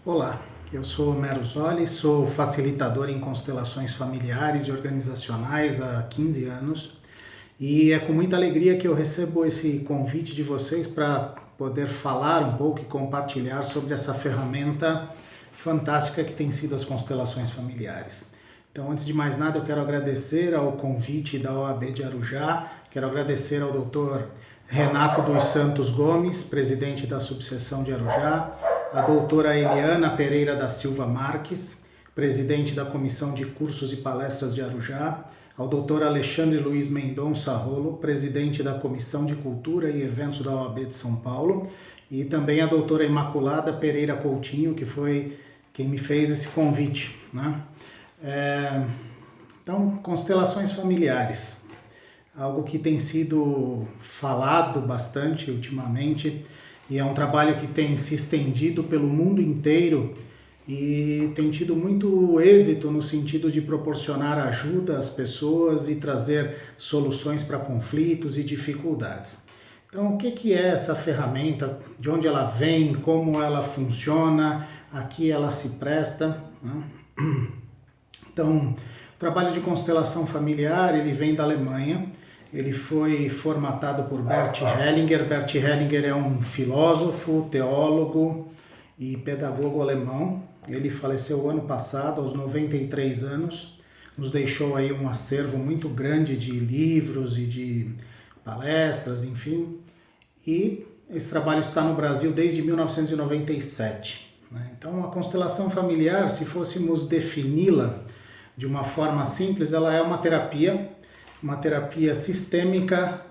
Olá, eu sou Homero Zoli, sou facilitador em constelações familiares e organizacionais há 15 anos e é com muita alegria que eu recebo esse convite de vocês para poder falar um pouco e compartilhar sobre essa ferramenta fantástica que tem sido as constelações familiares. Então, antes de mais nada, eu quero agradecer ao convite da OAB de Arujá, quero agradecer ao Dr. Renato dos Santos Gomes, presidente da subseção de Arujá, a doutora Eliana Pereira da Silva Marques, presidente da Comissão de Cursos e Palestras de Arujá, ao doutor Alexandre Luiz Mendonça Rolo, presidente da Comissão de Cultura e Eventos da OAB de São Paulo, e também a doutora Imaculada Pereira Coutinho, que foi quem me fez esse convite, né? Então, constelações familiares, algo que tem sido falado bastante ultimamente, e é um trabalho que tem se estendido pelo mundo inteiro e tem tido muito êxito no sentido de proporcionar ajuda às pessoas e trazer soluções para conflitos e dificuldades. Então, o que é essa ferramenta? De onde ela vem? Como ela funciona? A que ela se presta, né? Então, o trabalho de constelação familiar, ele vem da Alemanha. Ele foi formatado por Bert Hellinger. Bert Hellinger é um filósofo, teólogo e pedagogo alemão. Ele faleceu ano passado, aos 93 anos. Nos deixou aí um acervo muito grande de livros e de palestras, enfim. E esse trabalho está no Brasil desde 1997. Né? Então, a constelação familiar, se fôssemos defini-la de uma forma simples, ela é uma terapia sistêmica,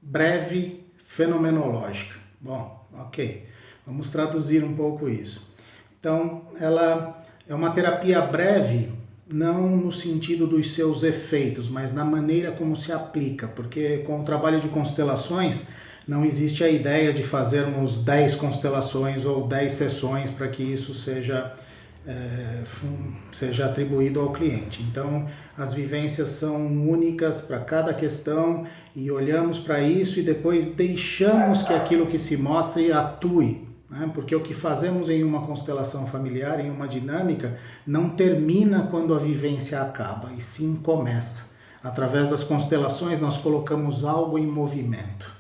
breve, fenomenológica. Bom, ok, vamos traduzir um pouco isso. Então, ela é uma terapia breve, não no sentido dos seus efeitos, mas na maneira como se aplica, porque com o trabalho de constelações, não existe a ideia de fazermos 10 constelações ou 10 sessões para que isso seja atribuído ao cliente. Então, as vivências são únicas para cada questão e olhamos para isso e depois deixamos que aquilo que se mostre atue, né? Porque o que fazemos em uma constelação familiar, em uma dinâmica, não termina quando a vivência acaba, e sim começa. Através das constelações, nós colocamos algo em movimento.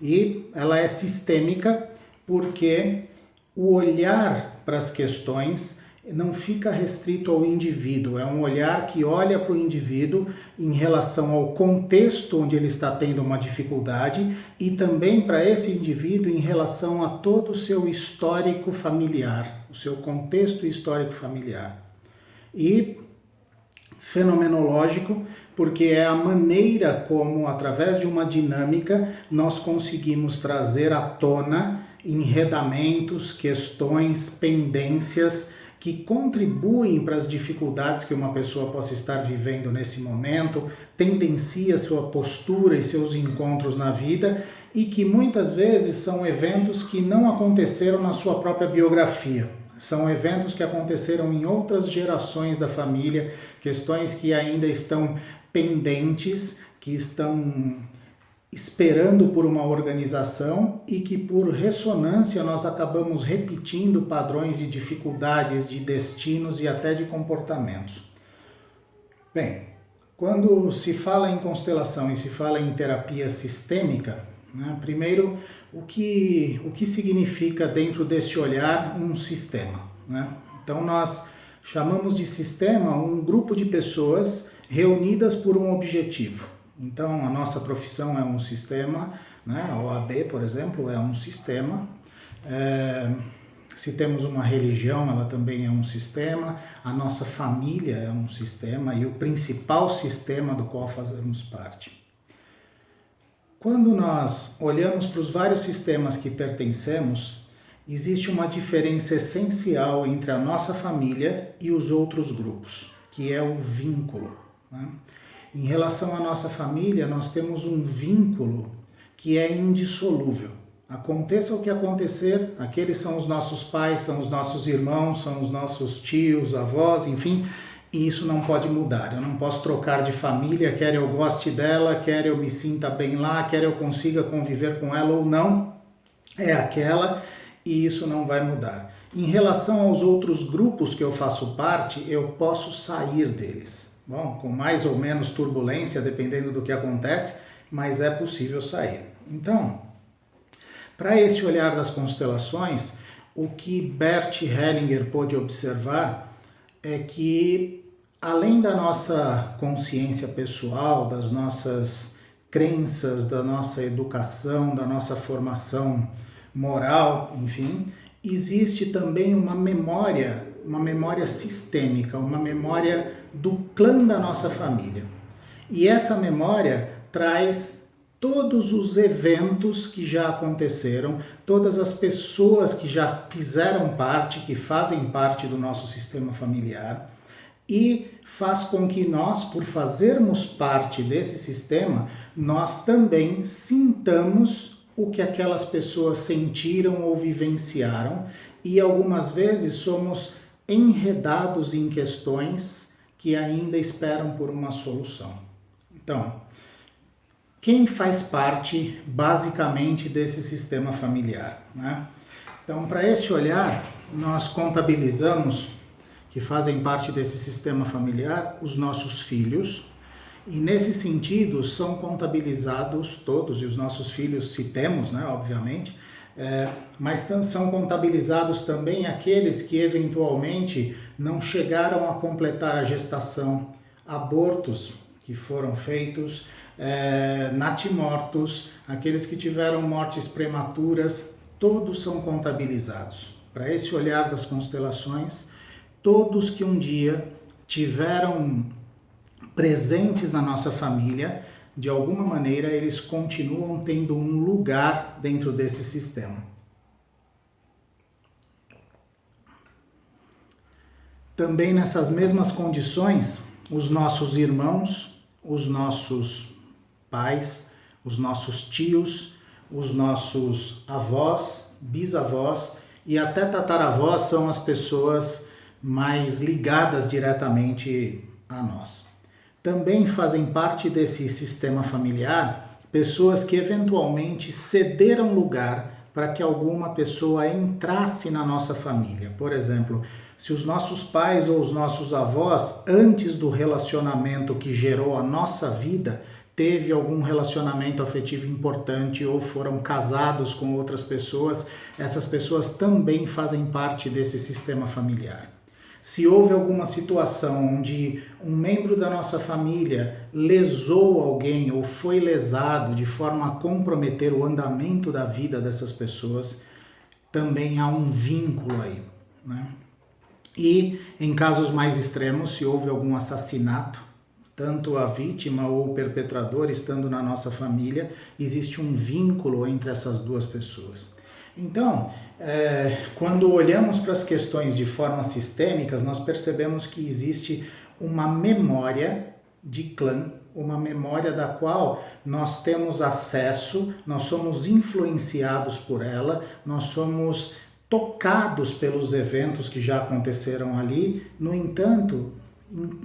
E ela é sistêmica porque o olhar para as questões não fica restrito ao indivíduo, é um olhar que olha para o indivíduo em relação ao contexto onde ele está tendo uma dificuldade e também para esse indivíduo em relação a todo o seu histórico familiar, o seu contexto histórico familiar. E fenomenológico, porque é a maneira como, através de uma dinâmica, nós conseguimos trazer à tona enredamentos, questões, pendências que contribuem para as dificuldades que uma pessoa possa estar vivendo nesse momento, tendencia sua postura e seus encontros na vida e que muitas vezes são eventos que não aconteceram na sua própria biografia. São eventos que aconteceram em outras gerações da família, questões que ainda estão pendentes, que estão esperando por uma organização e que por ressonância nós acabamos repetindo padrões de dificuldades, de destinos e até de comportamentos. Bem, quando se fala em constelação e se fala em terapia sistêmica, né, primeiro, o que significa dentro desse olhar um sistema, né? Então nós chamamos de sistema um grupo de pessoas reunidas por um objetivo. Então, a nossa profissão é um sistema, né? A OAB, por exemplo, é um sistema. Se temos uma religião, ela também é um sistema. A nossa família é um sistema e o principal sistema do qual fazemos parte. Quando nós olhamos para os vários sistemas que pertencemos, existe uma diferença essencial entre a nossa família e os outros grupos, que é o vínculo, né? Em relação à nossa família, nós temos um vínculo que é indissolúvel. Aconteça o que acontecer, aqueles são os nossos pais, são os nossos irmãos, são os nossos tios, avós, enfim, e isso não pode mudar. Eu não posso trocar de família, quer eu goste dela, quer eu me sinta bem lá, quer eu consiga conviver com ela ou não, é aquela e isso não vai mudar. Em relação aos outros grupos que eu faço parte, eu posso sair deles. Bom, com mais ou menos turbulência, dependendo do que acontece, mas é possível sair. Então, para esse olhar das constelações, o que Bert Hellinger pôde observar é que, além da nossa consciência pessoal, das nossas crenças, da nossa educação, da nossa formação moral, enfim, existe também uma memória sistêmica, uma memória do clã da nossa família. E essa memória traz todos os eventos que já aconteceram, todas as pessoas que já fizeram parte, que fazem parte do nosso sistema familiar, e faz com que nós, por fazermos parte desse sistema, nós também sintamos o que aquelas pessoas sentiram ou vivenciaram, e algumas vezes somos enredados em questões que ainda esperam por uma solução. Então, quem faz parte basicamente desse sistema familiar, né? Então, para esse olhar, nós contabilizamos que fazem parte desse sistema familiar os nossos filhos, e nesse sentido são contabilizados todos, e os nossos filhos se temos, né, obviamente, mas são contabilizados também aqueles que eventualmente não chegaram a completar a gestação, abortos que foram feitos, natimortos, aqueles que tiveram mortes prematuras, todos são contabilizados. Para esse olhar das constelações, todos que um dia tiveram presentes na nossa família, de alguma maneira eles continuam tendo um lugar dentro desse sistema. Também nessas mesmas condições, os nossos irmãos, os nossos pais, os nossos tios, os nossos avós, bisavós e até tataravós são as pessoas mais ligadas diretamente a nós. Também fazem parte desse sistema familiar pessoas que eventualmente cederam lugar para que alguma pessoa entrasse na nossa família. Por exemplo, se os nossos pais ou os nossos avós, antes do relacionamento que gerou a nossa vida, teve algum relacionamento afetivo importante ou foram casados com outras pessoas, essas pessoas também fazem parte desse sistema familiar. Se houve alguma situação onde um membro da nossa família lesou alguém ou foi lesado de forma a comprometer o andamento da vida dessas pessoas, também há um vínculo aí, né? E em casos mais extremos, se houve algum assassinato, tanto a vítima ou o perpetrador estando na nossa família, existe um vínculo entre essas duas pessoas. Então, quando olhamos para as questões de forma sistêmicas, nós percebemos que existe uma memória de clã, uma memória da qual nós temos acesso, nós somos influenciados por ela, nós somos tocados pelos eventos que já aconteceram ali. No entanto,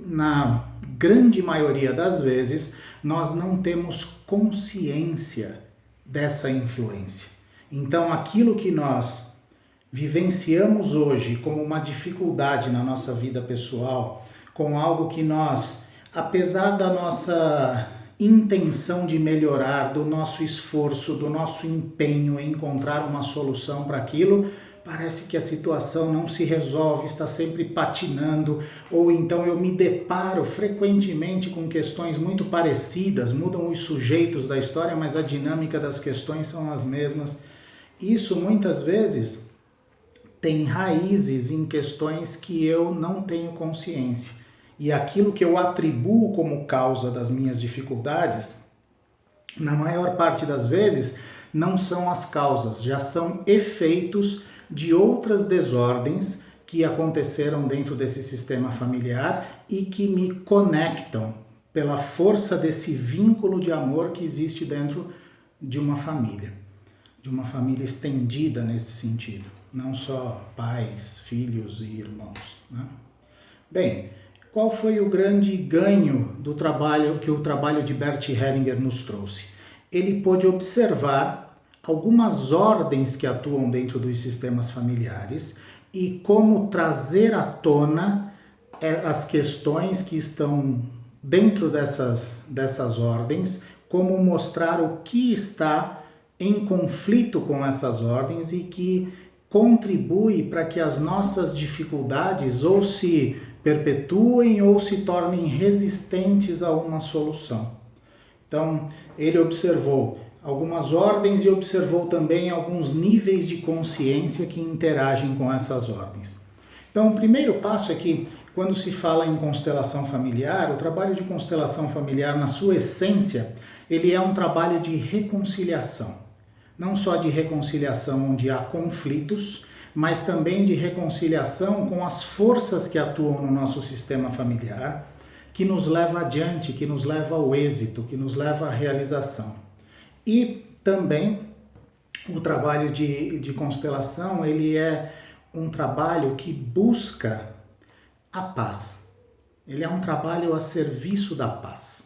na grande maioria das vezes, nós não temos consciência dessa influência. Então, aquilo que nós vivenciamos hoje como uma dificuldade na nossa vida pessoal, com algo que nós, apesar da nossa intenção de melhorar, do nosso esforço, do nosso empenho em encontrar uma solução para aquilo, parece que a situação não se resolve, está sempre patinando, ou então eu me deparo frequentemente com questões muito parecidas, mudam os sujeitos da história, mas a dinâmica das questões são as mesmas. Isso muitas vezes tem raízes em questões que eu não tenho consciência. E aquilo que eu atribuo como causa das minhas dificuldades, na maior parte das vezes, não são as causas, já são efeitos de outras desordens que aconteceram dentro desse sistema familiar e que me conectam pela força desse vínculo de amor que existe dentro de uma família estendida nesse sentido, não só pais, filhos e irmãos, né? Bem, qual foi o grande ganho do trabalho que o trabalho de Bert Hellinger nos trouxe? Ele pôde observar algumas ordens que atuam dentro dos sistemas familiares, e como trazer à tona as questões que estão dentro dessas ordens, como mostrar o que está em conflito com essas ordens e que contribui para que as nossas dificuldades ou se perpetuem ou se tornem resistentes a uma solução. Então, ele observou algumas ordens e observou também alguns níveis de consciência que interagem com essas ordens. Então, o primeiro passo é que, quando se fala em constelação familiar, o trabalho de constelação familiar, na sua essência, ele é um trabalho de reconciliação. Não só de reconciliação onde há conflitos, mas também de reconciliação com as forças que atuam no nosso sistema familiar, que nos leva adiante, que nos leva ao êxito, que nos leva à realização. E também o trabalho de constelação, ele é um trabalho que busca a paz. Ele é um trabalho a serviço da paz.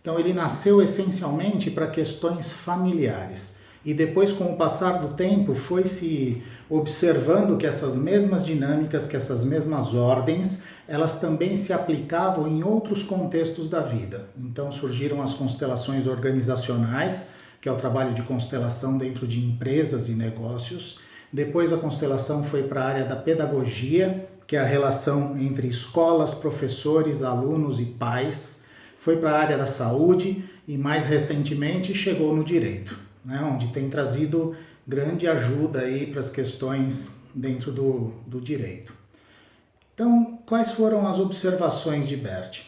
Então ele nasceu essencialmente para questões familiares. E depois, com o passar do tempo, foi se observando que essas mesmas dinâmicas, que essas mesmas ordens, elas também se aplicavam em outros contextos da vida. Então surgiram as constelações organizacionais, que é o trabalho de constelação dentro de empresas e negócios. Depois a constelação foi para a área da pedagogia, que é a relação entre escolas, professores, alunos e pais. Foi para a área da saúde e mais recentemente chegou no direito, né, onde tem trazido grande ajuda aí para as questões dentro do direito. Então, quais foram as observações de Bert?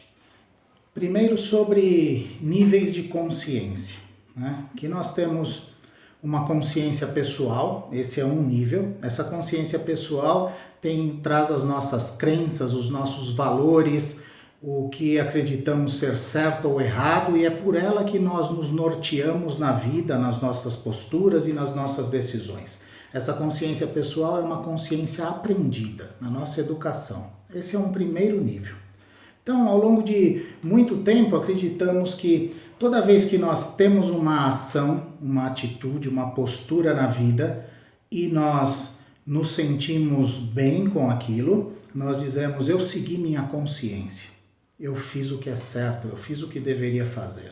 Primeiro, sobre níveis de consciência, né? Que nós temos uma consciência pessoal, esse é um nível. Essa consciência pessoal traz as nossas crenças, os nossos valores, o que acreditamos ser certo ou errado, e é por ela que nós nos norteamos na vida, nas nossas posturas e nas nossas decisões. Essa consciência pessoal é uma consciência aprendida na nossa educação. Esse é um primeiro nível. Então, ao longo de muito tempo, acreditamos que toda vez que nós temos uma ação, uma atitude, uma postura na vida e nós nos sentimos bem com aquilo, nós dizemos: eu segui minha consciência. Eu fiz o que é certo, eu fiz o que deveria fazer.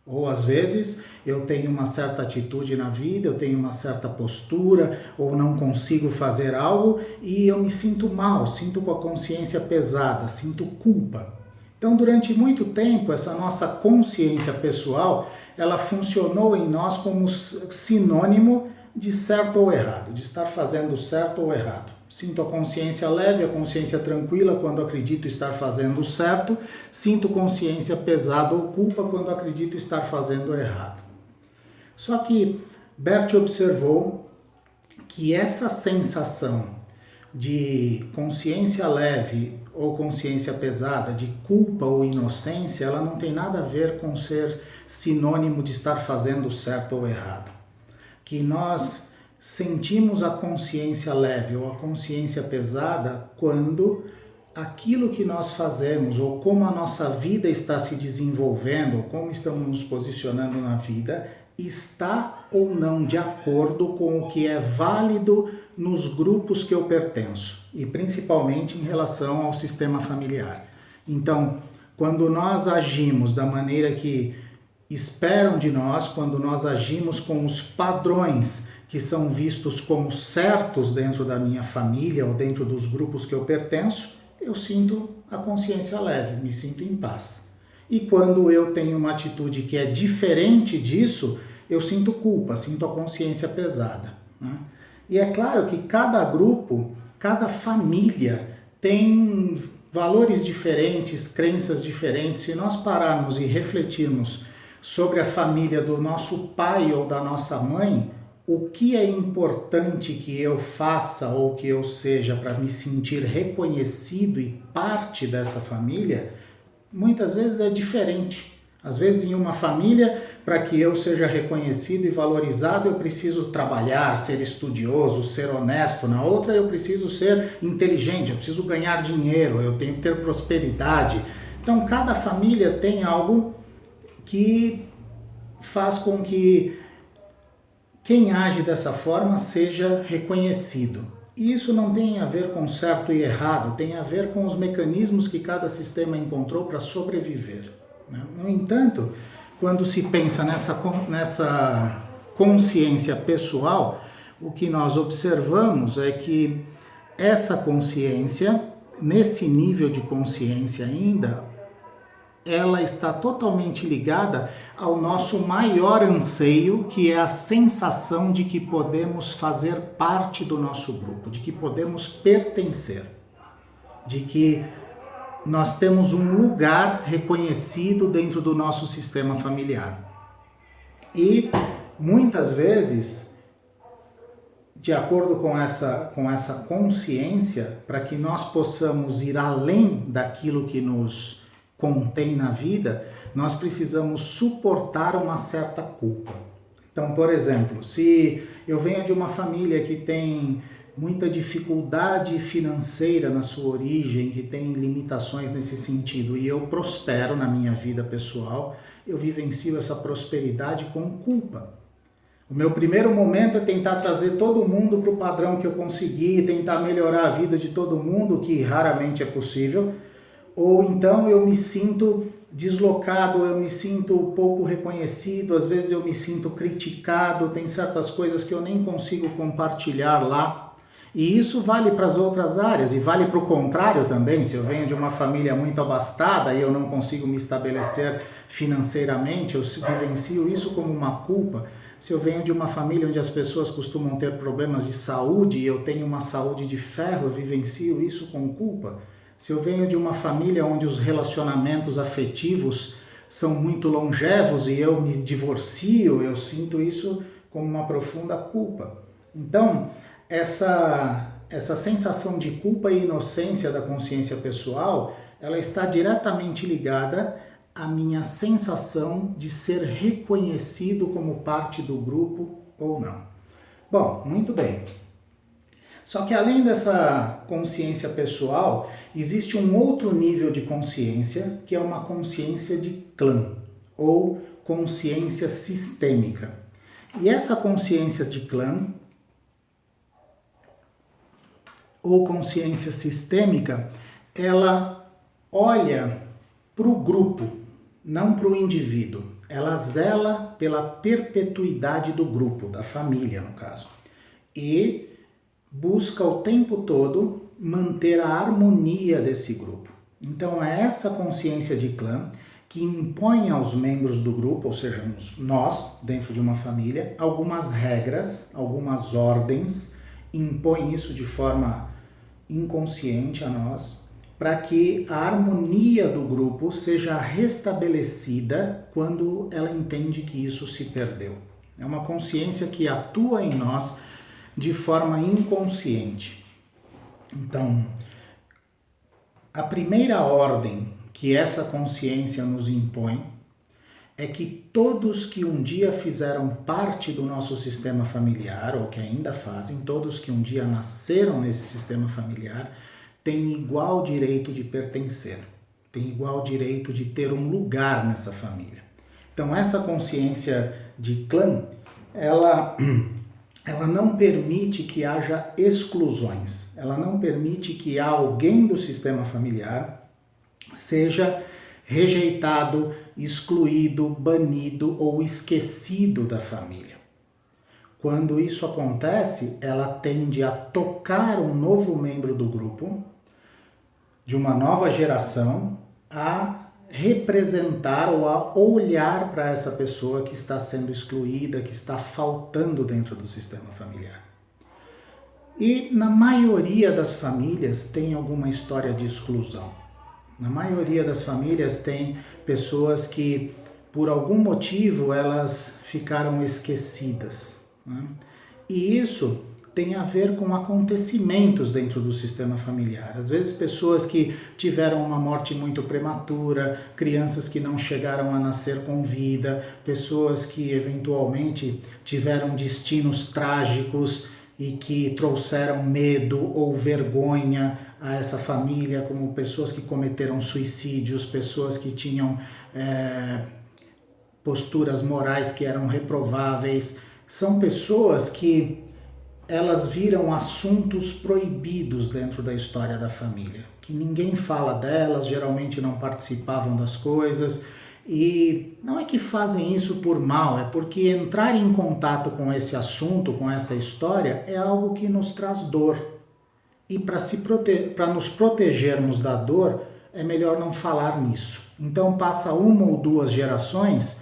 Ou às vezes eu tenho uma certa atitude na vida, eu tenho uma certa postura, ou não consigo fazer algo e eu me sinto mal, sinto com a consciência pesada, sinto culpa. Então, durante muito tempo, essa nossa consciência pessoal, ela funcionou em nós como sinônimo de certo ou errado, de estar fazendo certo ou errado. Sinto a consciência leve, a consciência tranquila quando acredito estar fazendo o certo. Sinto consciência pesada ou culpa quando acredito estar fazendo o errado. Só que Bert observou que essa sensação de consciência leve ou consciência pesada, de culpa ou inocência, ela não tem nada a ver com ser sinônimo de estar fazendo o certo ou errado. Que nós sentimos a consciência leve ou a consciência pesada quando aquilo que nós fazemos ou como a nossa vida está se desenvolvendo, ou como estamos nos posicionando na vida, está ou não de acordo com o que é válido nos grupos que eu pertenço, e principalmente em relação ao sistema familiar. Então, quando nós agimos da maneira que esperam de nós, quando nós agimos com os padrões que são vistos como certos dentro da minha família ou dentro dos grupos que eu pertenço, eu sinto a consciência leve, me sinto em paz. E quando eu tenho uma atitude que é diferente disso, eu sinto culpa, sinto a consciência pesada, né? E é claro que cada grupo, cada família tem valores diferentes, crenças diferentes. Se nós pararmos e refletirmos sobre a família do nosso pai ou da nossa mãe, o que é importante que eu faça ou que eu seja para me sentir reconhecido e parte dessa família, muitas vezes é diferente. Às vezes, em uma família, para que eu seja reconhecido e valorizado, eu preciso trabalhar, ser estudioso, ser honesto. Na outra, eu preciso ser inteligente, eu preciso ganhar dinheiro, eu tenho que ter prosperidade. Então, cada família tem algo que faz com que quem age dessa forma seja reconhecido. E isso não tem a ver com certo e errado, tem a ver com os mecanismos que cada sistema encontrou para sobreviver, né? No entanto, quando se pensa nessa consciência pessoal, o que nós observamos é que essa consciência, nesse nível de consciência ainda, ela está totalmente ligada ao nosso maior anseio, que é a sensação de que podemos fazer parte do nosso grupo, de que podemos pertencer, de que nós temos um lugar reconhecido dentro do nosso sistema familiar. E muitas vezes, de acordo com essa consciência, para que nós possamos ir além daquilo que nos contém na vida, nós precisamos suportar uma certa culpa. Então, por exemplo, se eu venho de uma família que tem muita dificuldade financeira na sua origem, que tem limitações nesse sentido, e eu prospero na minha vida pessoal, eu vivencio essa prosperidade com culpa. O meu primeiro momento é tentar trazer todo mundo para o padrão que eu consegui, tentar melhorar a vida de todo mundo, que raramente é possível, ou então eu me sinto deslocado, eu me sinto pouco reconhecido, às vezes eu me sinto criticado, tem certas coisas que eu nem consigo compartilhar lá. E isso vale para as outras áreas e vale para o contrário também. Se eu venho de uma família muito abastada e eu não consigo me estabelecer financeiramente, eu vivencio isso como uma culpa. Se eu venho de uma família onde as pessoas costumam ter problemas de saúde e eu tenho uma saúde de ferro, eu vivencio isso com culpa. Se eu venho de uma família onde os relacionamentos afetivos são muito longevos e eu me divorcio, eu sinto isso como uma profunda culpa. Então, essa sensação de culpa e inocência da consciência pessoal, ela está diretamente ligada à minha sensação de ser reconhecido como parte do grupo ou não. Bom, muito bem. Só que além dessa consciência pessoal, existe um outro nível de consciência, que é uma consciência de clã, ou consciência sistêmica. E essa consciência de clã, ou consciência sistêmica, ela olha para o grupo, não para o indivíduo. Ela zela pela perpetuidade do grupo, da família, no caso. E busca o tempo todo manter a harmonia desse grupo. Então é essa consciência de clã que impõe aos membros do grupo, ou seja, nós, dentro de uma família, algumas regras, algumas ordens, impõe isso de forma inconsciente a nós, para que a harmonia do grupo seja restabelecida quando ela entende que isso se perdeu. É uma consciência que atua em nós de forma inconsciente. Então, a primeira ordem que essa consciência nos impõe é que todos que um dia fizeram parte do nosso sistema familiar, ou que ainda fazem, todos que um dia nasceram nesse sistema familiar, têm igual direito de pertencer, têm igual direito de ter um lugar nessa família. Então, essa consciência de clã, ela não permite que haja exclusões, ela não permite que alguém do sistema familiar seja rejeitado, excluído, banido ou esquecido da família. Quando isso acontece, ela tende a tocar um novo membro do grupo, de uma nova geração, a representar ou a olhar para essa pessoa que está sendo excluída, que está faltando dentro do sistema familiar. E na maioria das famílias tem alguma história de exclusão. Na maioria das famílias tem pessoas que, por algum motivo, elas ficaram esquecidas, né? E isso tem a ver com acontecimentos dentro do sistema familiar. Às vezes pessoas que tiveram uma morte muito prematura, crianças que não chegaram a nascer com vida, pessoas que eventualmente tiveram destinos trágicos e que trouxeram medo ou vergonha a essa família, como pessoas que cometeram suicídios, pessoas que tinham posturas morais que eram reprováveis. São pessoas que elas viram assuntos proibidos dentro da história da família, que ninguém fala delas, geralmente não participavam das coisas, e não é que fazem isso por mal, é porque entrar em contato com esse assunto, com essa história, é algo que nos traz dor. E para nos protegermos da dor, é melhor não falar nisso. Então passa uma ou duas gerações,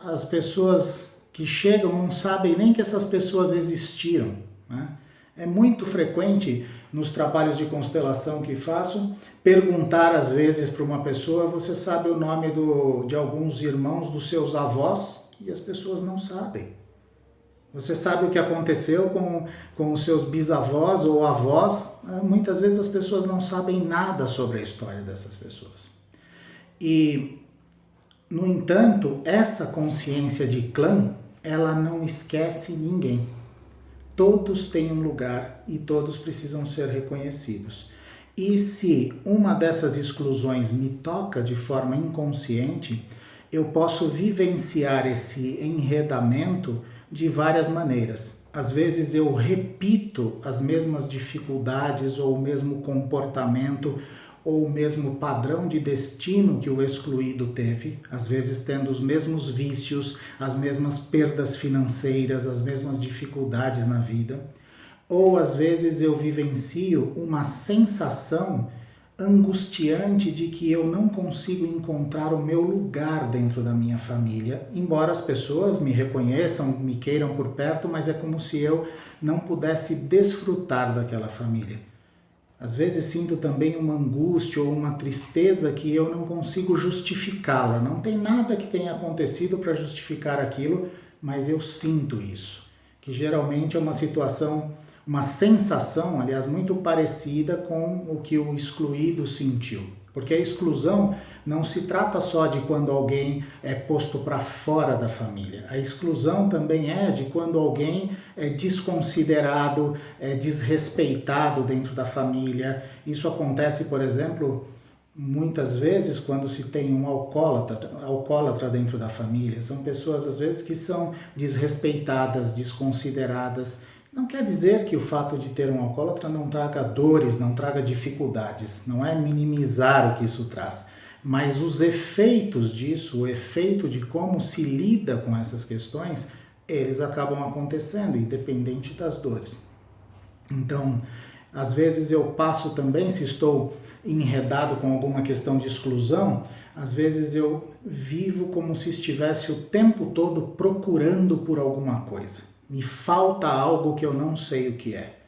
as pessoas que chegam não sabem nem que essas pessoas existiram, né? É muito frequente nos trabalhos de constelação que faço, perguntar às vezes para uma pessoa, você sabe o nome de alguns irmãos dos seus avós? E as pessoas não sabem. Você sabe o que aconteceu com os seus bisavós ou avós? Muitas vezes as pessoas não sabem nada sobre a história dessas pessoas. E, no entanto, essa consciência de clã, ela não esquece ninguém. Todos têm um lugar e todos precisam ser reconhecidos. E se uma dessas exclusões me toca de forma inconsciente, eu posso vivenciar esse enredamento de várias maneiras. Às vezes eu repito as mesmas dificuldades ou o mesmo comportamento ou o mesmo padrão de destino que o excluído teve, às vezes tendo os mesmos vícios, as mesmas perdas financeiras, as mesmas dificuldades na vida. Ou às vezes eu vivencio uma sensação angustiante de que eu não consigo encontrar o meu lugar dentro da minha família, embora as pessoas me reconheçam, me queiram por perto, mas é como se eu não pudesse desfrutar daquela família. Às vezes sinto também uma angústia ou uma tristeza que eu não consigo justificá-la. Não tem nada que tenha acontecido para justificar aquilo, mas eu sinto isso. Que geralmente é uma situação, uma sensação, aliás, muito parecida com o que o excluído sentiu. Porque a exclusão não se trata só de quando alguém é posto para fora da família. A exclusão também é de quando alguém é desconsiderado, é desrespeitado dentro da família. Isso acontece, por exemplo, muitas vezes quando se tem um alcoólatra dentro da família. São pessoas, às vezes, que são desrespeitadas, desconsideradas. Não quer dizer que o fato de ter um alcoólatra não traga dores, não traga dificuldades. Não é minimizar o que isso traz. Mas os efeitos disso, o efeito de como se lida com essas questões, eles acabam acontecendo, independente das dores. Então, às vezes eu passo também, se estou enredado com alguma questão de exclusão, às vezes eu vivo como se estivesse o tempo todo procurando por alguma coisa. Me falta algo que eu não sei o que é.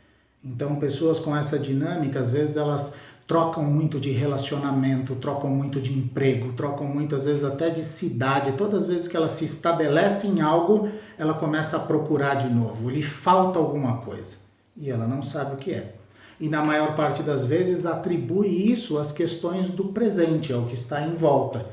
Então, pessoas com essa dinâmica, às vezes elas trocam muito de relacionamento, trocam muito de emprego, trocam muitas vezes até de cidade. Todas as vezes que ela se estabelece em algo, ela começa a procurar de novo. Lhe falta alguma coisa e ela não sabe o que é. E na maior parte das vezes atribui isso às questões do presente, ao que está em volta.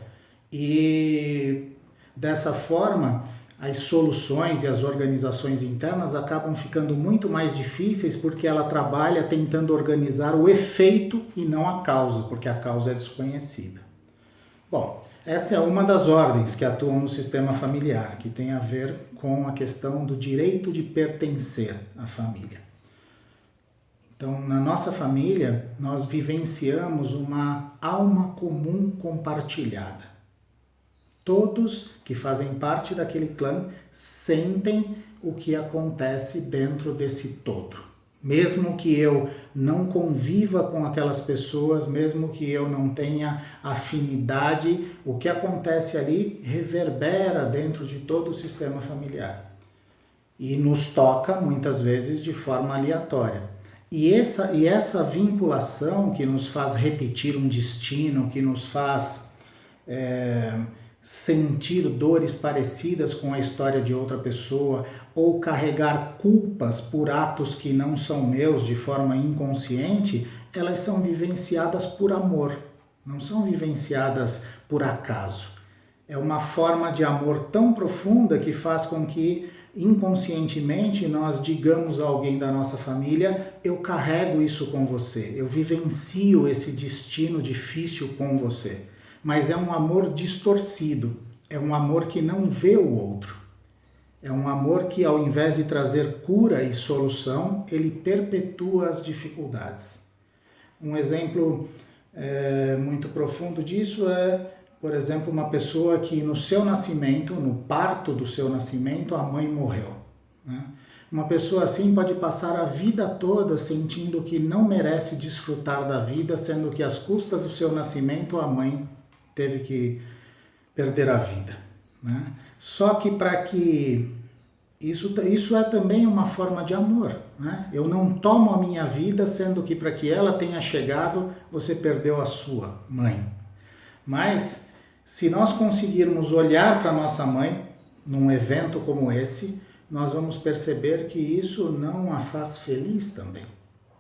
E dessa forma, as soluções e as organizações internas acabam ficando muito mais difíceis porque ela trabalha tentando organizar o efeito e não a causa, porque a causa é desconhecida. Bom, essa é uma das ordens que atuam no sistema familiar, que tem a ver com a questão do direito de pertencer à família. Então, na nossa família, nós vivenciamos uma alma comum compartilhada. Todos que fazem parte daquele clã sentem o que acontece dentro desse todo. Mesmo que eu não conviva com aquelas pessoas, mesmo que eu não tenha afinidade, o que acontece ali reverbera dentro de todo o sistema familiar. E nos toca, muitas vezes, de forma aleatória. E essa vinculação que nos faz repetir um destino, que nos faz sentir dores parecidas com a história de outra pessoa ou carregar culpas por atos que não são meus de forma inconsciente, elas são vivenciadas por amor, não são vivenciadas por acaso. É uma forma de amor tão profunda que faz com que inconscientemente nós digamos a alguém da nossa família: eu carrego isso com você, eu vivencio esse destino difícil com você. Mas é um amor distorcido, é um amor que não vê o outro. É um amor que, ao invés de trazer cura e solução, ele perpetua as dificuldades. Um exemplo muito profundo disso é, por exemplo, uma pessoa que no seu nascimento, no parto do seu nascimento, a mãe morreu, né? Uma pessoa assim pode passar a vida toda sentindo que não merece desfrutar da vida, sendo que às custas do seu nascimento a mãe teve que perder a vida, né? Só que para que isso é também uma forma de amor, né? Eu não tomo a minha vida, sendo que para que ela tenha chegado, você perdeu a sua mãe. Mas se nós conseguirmos olhar para nossa mãe num evento como esse, nós vamos perceber que isso não a faz feliz também.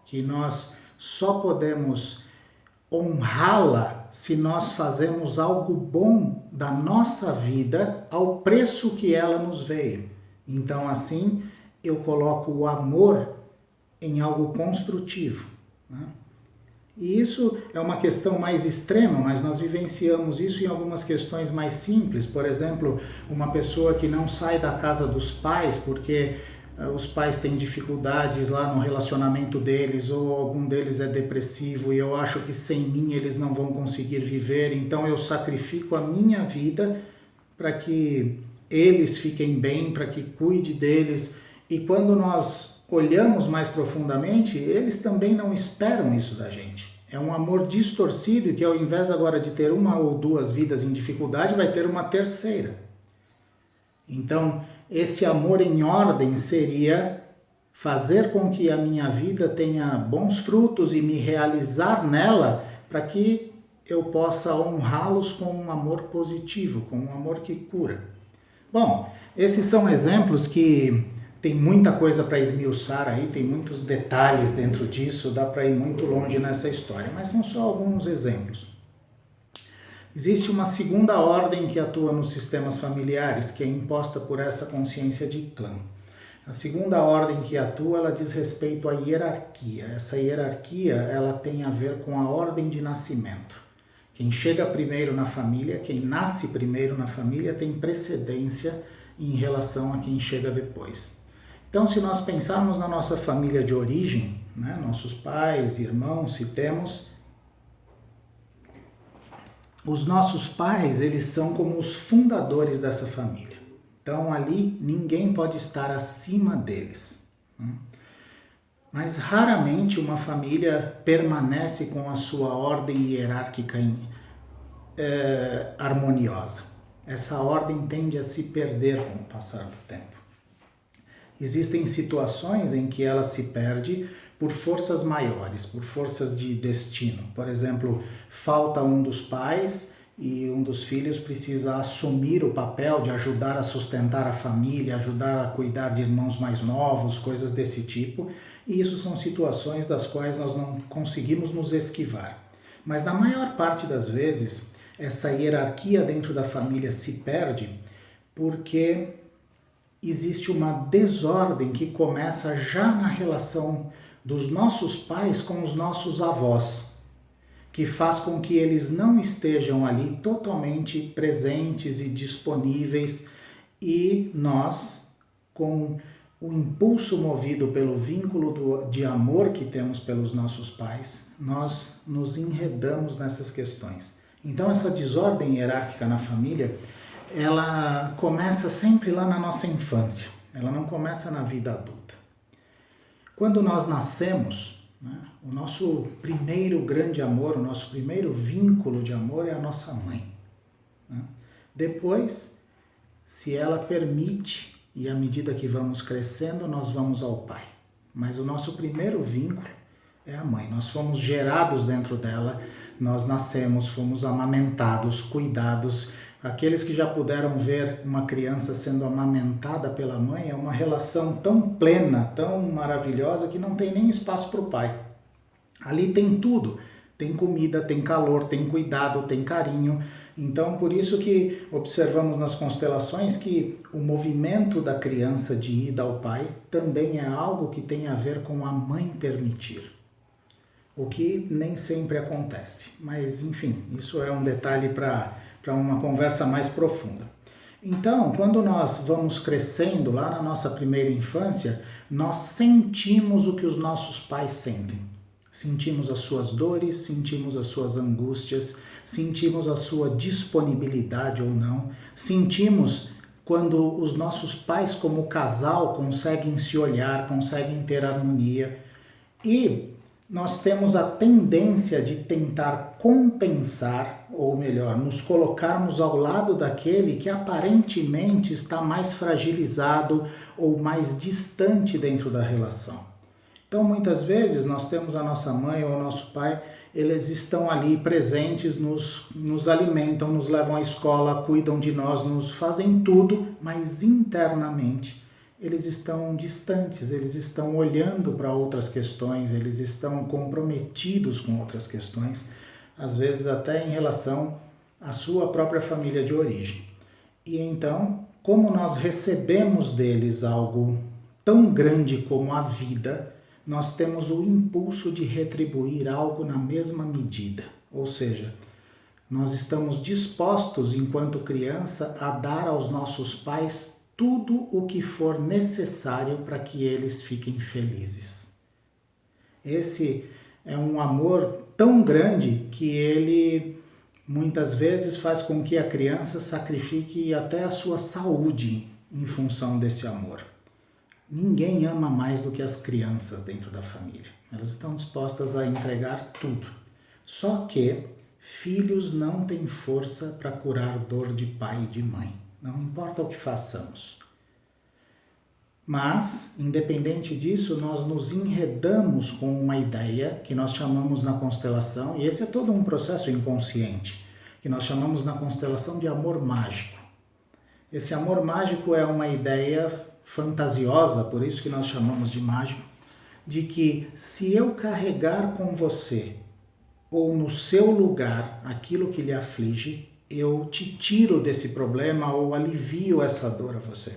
Que nós só podemos honrá-la se nós fazemos algo bom da nossa vida ao preço que ela nos veio. Então, assim, eu coloco o amor em algo construtivo, né? E isso é uma questão mais extrema, mas nós vivenciamos isso em algumas questões mais simples. Por exemplo, uma pessoa que não sai da casa dos pais porque os pais têm dificuldades lá no relacionamento deles, ou algum deles é depressivo e eu acho que sem mim eles não vão conseguir viver, então eu sacrifico a minha vida para que eles fiquem bem, para que cuide deles. E quando nós olhamos mais profundamente, eles também não esperam isso da gente. É um amor distorcido que, ao invés agora de ter uma ou duas vidas em dificuldade, vai ter uma terceira. Então, esse amor em ordem seria fazer com que a minha vida tenha bons frutos e me realizar nela, para que eu possa honrá-los com um amor positivo, com um amor que cura. Bom, esses são exemplos que tem muita coisa para esmiuçar aí, tem muitos detalhes dentro disso, dá para ir muito longe nessa história, mas são só alguns exemplos. Existe uma segunda ordem que atua nos sistemas familiares, que é imposta por essa consciência de clã. A segunda ordem que atua, ela diz respeito à hierarquia. Essa hierarquia, ela tem a ver com a ordem de nascimento. Quem chega primeiro na família, quem nasce primeiro na família, tem precedência em relação a quem chega depois. Então, se nós pensarmos na nossa família de origem, né, nossos pais, irmãos, se temos, os nossos pais, eles são como os fundadores dessa família. Então, ali, ninguém pode estar acima deles, né? Mas raramente uma família permanece com a sua ordem hierárquica harmoniosa. Essa ordem tende a se perder com o passar do tempo. Existem situações em que ela se perde por forças maiores, por forças de destino. Por exemplo, falta um dos pais e um dos filhos precisa assumir o papel de ajudar a sustentar a família, ajudar a cuidar de irmãos mais novos, coisas desse tipo. E isso são situações das quais nós não conseguimos nos esquivar. Mas na maior parte das vezes, essa hierarquia dentro da família se perde porque existe uma desordem que começa já na relação dos nossos pais com os nossos avós, que faz com que eles não estejam ali totalmente presentes e disponíveis, e nós, com o impulso movido pelo vínculo de amor que temos pelos nossos pais, nós nos enredamos nessas questões. Então, essa desordem hierárquica na família, ela começa sempre lá na nossa infância, ela não começa na vida adulta. Quando nós nascemos, né, o nosso primeiro grande amor, o nosso primeiro vínculo de amor é a nossa mãe, né? Depois, se ela permite, e à medida que vamos crescendo, nós vamos ao pai. Mas o nosso primeiro vínculo é a mãe. Nós fomos gerados dentro dela, nós nascemos, fomos amamentados, cuidados. Aqueles que já puderam ver uma criança sendo amamentada pela mãe, é uma relação tão plena, tão maravilhosa, que não tem nem espaço para o pai. Ali tem tudo, tem comida, tem calor, tem cuidado, tem carinho. Então, por isso que observamos nas constelações que o movimento da criança de ida ao pai também é algo que tem a ver com a mãe permitir. O que nem sempre acontece. Mas, enfim, isso é um detalhe para uma conversa mais profunda. Então, quando nós vamos crescendo lá na nossa primeira infância, nós sentimos o que os nossos pais sentem. Sentimos as suas dores, sentimos as suas angústias, sentimos a sua disponibilidade ou não, sentimos quando os nossos pais, como casal, conseguem se olhar, conseguem ter harmonia. E nós temos a tendência de tentar compensar, ou melhor, nos colocarmos ao lado daquele que aparentemente está mais fragilizado ou mais distante dentro da relação. Então, muitas vezes, nós temos a nossa mãe ou o nosso pai, eles estão ali presentes, nos alimentam, nos levam à escola, cuidam de nós, nos fazem tudo, mas internamente eles estão distantes, eles estão olhando para outras questões, eles estão comprometidos com outras questões, às vezes até em relação à sua própria família de origem. E então, como nós recebemos deles algo tão grande como a vida, nós temos o impulso de retribuir algo na mesma medida. Ou seja, nós estamos dispostos, enquanto criança, a dar aos nossos pais tudo o que for necessário para que eles fiquem felizes. Esse é um amor tão grande que ele muitas vezes faz com que a criança sacrifique até a sua saúde em função desse amor. Ninguém ama mais do que as crianças dentro da família. Elas estão dispostas a entregar tudo. Só que filhos não têm força para curar dor de pai e de mãe. Não importa o que façamos. Mas, independente disso, nós nos enredamos com uma ideia que nós chamamos na constelação, e esse é todo um processo inconsciente, que nós chamamos na constelação de amor mágico. Esse amor mágico é uma ideia fantasiosa, por isso que nós chamamos de mágico, de que se eu carregar com você ou no seu lugar aquilo que lhe aflige, eu te tiro desse problema ou alivio essa dor a você.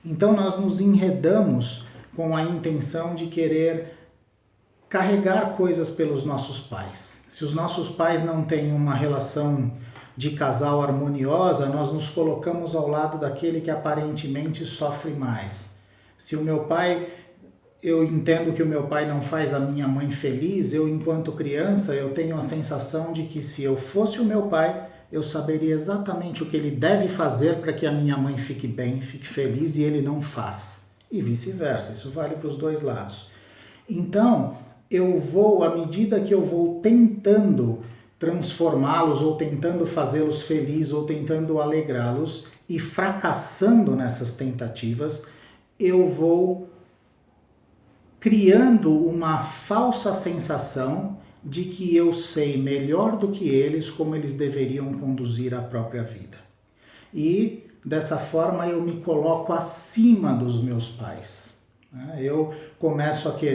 Então nós nos enredamos com a intenção de querer carregar coisas pelos nossos pais. Se os nossos pais não têm uma relação de casal harmoniosa, nós nos colocamos ao lado daquele que aparentemente sofre mais. Se o meu pai, eu entendo que o meu pai não faz a minha mãe feliz, eu enquanto criança, eu tenho a sensação de que se eu fosse o meu pai, eu saberia exatamente o que ele deve fazer para que a minha mãe fique bem, fique feliz, e ele não faz. E vice-versa, isso vale para os dois lados. Então, eu vou, à medida que eu vou tentando transformá-los, ou tentando fazê-los felizes, ou tentando alegrá-los, e fracassando nessas tentativas, eu vou criando uma falsa sensação de que eu sei melhor do que eles como eles deveriam conduzir a própria vida. E dessa forma eu me coloco acima dos meus pais. Eu começo a querer